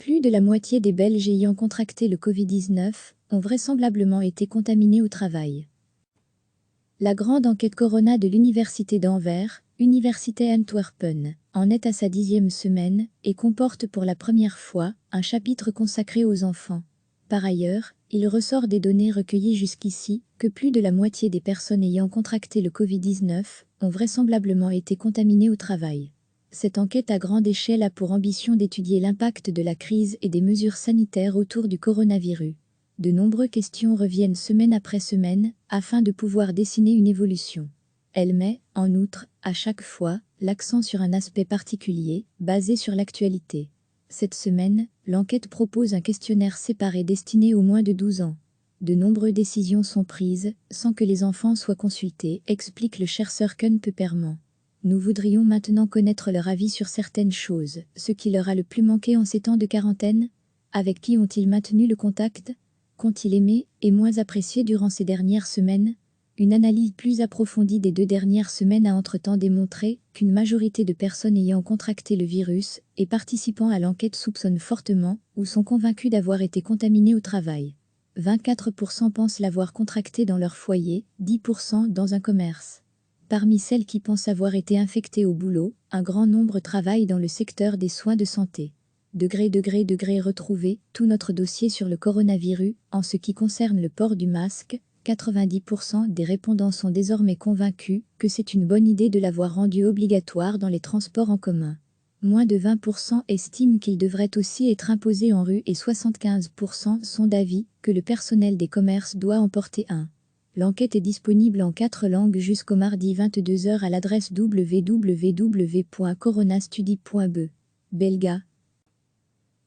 Plus de la moitié des Belges ayant contracté le Covid-19 ont vraisemblablement été contaminés au travail. La grande enquête Corona de l'Université d'Anvers, Université Antwerpen, en est à sa 10e semaine et comporte pour la première fois un chapitre consacré aux enfants. Par ailleurs, il ressort des données recueillies jusqu'ici que plus de la moitié des personnes ayant contracté le Covid-19 ont vraisemblablement été contaminées au travail. Cette enquête à grande échelle a pour ambition d'étudier l'impact de la crise et des mesures sanitaires autour du coronavirus. De nombreuses questions reviennent semaine après semaine afin de pouvoir dessiner une évolution. Elle met, en outre, à chaque fois, l'accent sur un aspect particulier, basé sur l'actualité. Cette semaine, l'enquête propose un questionnaire séparé destiné aux moins de 12 ans. De nombreuses décisions sont prises sans que les enfants soient consultés, explique le chercheur Koen Pepperman. Nous voudrions maintenant connaître leur avis sur certaines choses, ce qui leur a le plus manqué en ces temps de quarantaine. Avec qui ont-ils maintenu le contact? Qu'ont-ils aimé et moins apprécié durant ces dernières semaines? Une analyse plus approfondie des 2 dernières semaines a entre-temps démontré qu'une majorité de personnes ayant contracté le virus et participant à l'enquête soupçonnent fortement ou sont convaincus d'avoir été contaminées au travail. 24% pensent l'avoir contracté dans leur foyer, 10% dans un commerce. Parmi celles qui pensent avoir été infectées au boulot, un grand nombre travaillent dans le secteur des soins de santé. Degré retrouvé tout notre dossier sur le coronavirus. En ce qui concerne le port du masque, 90% des répondants sont désormais convaincus que c'est une bonne idée de l'avoir rendu obligatoire dans les transports en commun. Moins de 20% estiment qu'il devrait aussi être imposé en rue et 75% sont d'avis que le personnel des commerces doit en porter un. L'enquête est disponible en 4 langues jusqu'au mardi 22 h à l'adresse www.coronastudy.be. Belga.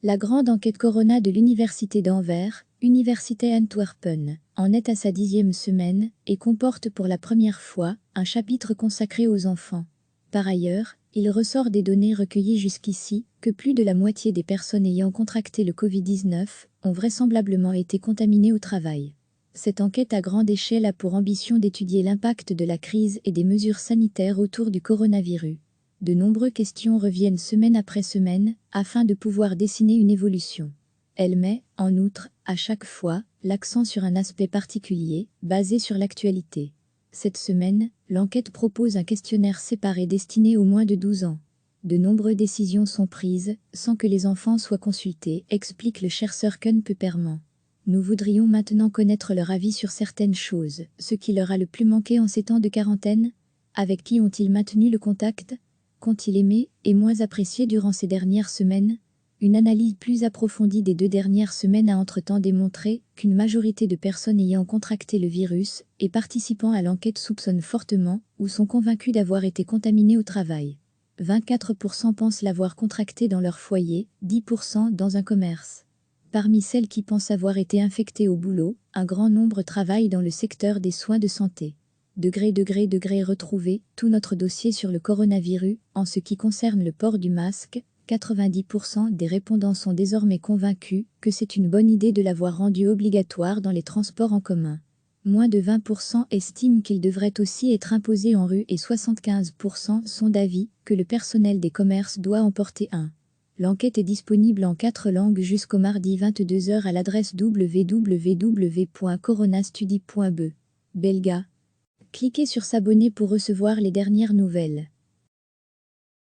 La grande enquête Corona de l'Université d'Anvers, Université Antwerpen, en est à sa 10e semaine et comporte pour la première fois un chapitre consacré aux enfants. Par ailleurs, il ressort des données recueillies jusqu'ici que plus de la moitié des personnes ayant contracté le Covid-19 ont vraisemblablement été contaminées au travail. Cette enquête à grande échelle a pour ambition d'étudier l'impact de la crise et des mesures sanitaires autour du coronavirus. De nombreuses questions reviennent semaine après semaine afin de pouvoir dessiner une évolution. Elle met, en outre, à chaque fois, l'accent sur un aspect particulier, basé sur l'actualité. Cette semaine, l'enquête propose un questionnaire séparé destiné aux moins de 12 ans. De nombreuses décisions sont prises sans que les enfants soient consultés, explique le chercheur Koen Pepperman. Nous voudrions maintenant connaître leur avis sur certaines choses, ce qui leur a le plus manqué en ces temps de quarantaine. Avec qui ont-ils maintenu le contact? Qu'ont-ils aimé et moins apprécié durant ces dernières semaines? Une analyse plus approfondie des 2 dernières semaines a entre-temps démontré qu'une majorité de personnes ayant contracté le virus et participant à l'enquête soupçonnent fortement ou sont convaincus d'avoir été contaminées au travail. 24% pensent l'avoir contracté dans leur foyer, 10% dans un commerce. Parmi celles qui pensent avoir été infectées au boulot, un grand nombre travaillent dans le secteur des soins de santé. Degré retrouvé tout notre dossier sur le coronavirus. En ce qui concerne le port du masque, 90% des répondants sont désormais convaincus que c'est une bonne idée de l'avoir rendu obligatoire dans les transports en commun. Moins de 20% estiment qu'il devrait aussi être imposé en rue et 75% sont d'avis que le personnel des commerces doit en porter un. L'enquête est disponible en 4 langues jusqu'au mardi 22 h à l'adresse www.coronastudy.be. Belga. Cliquez sur s'abonner pour recevoir les dernières nouvelles.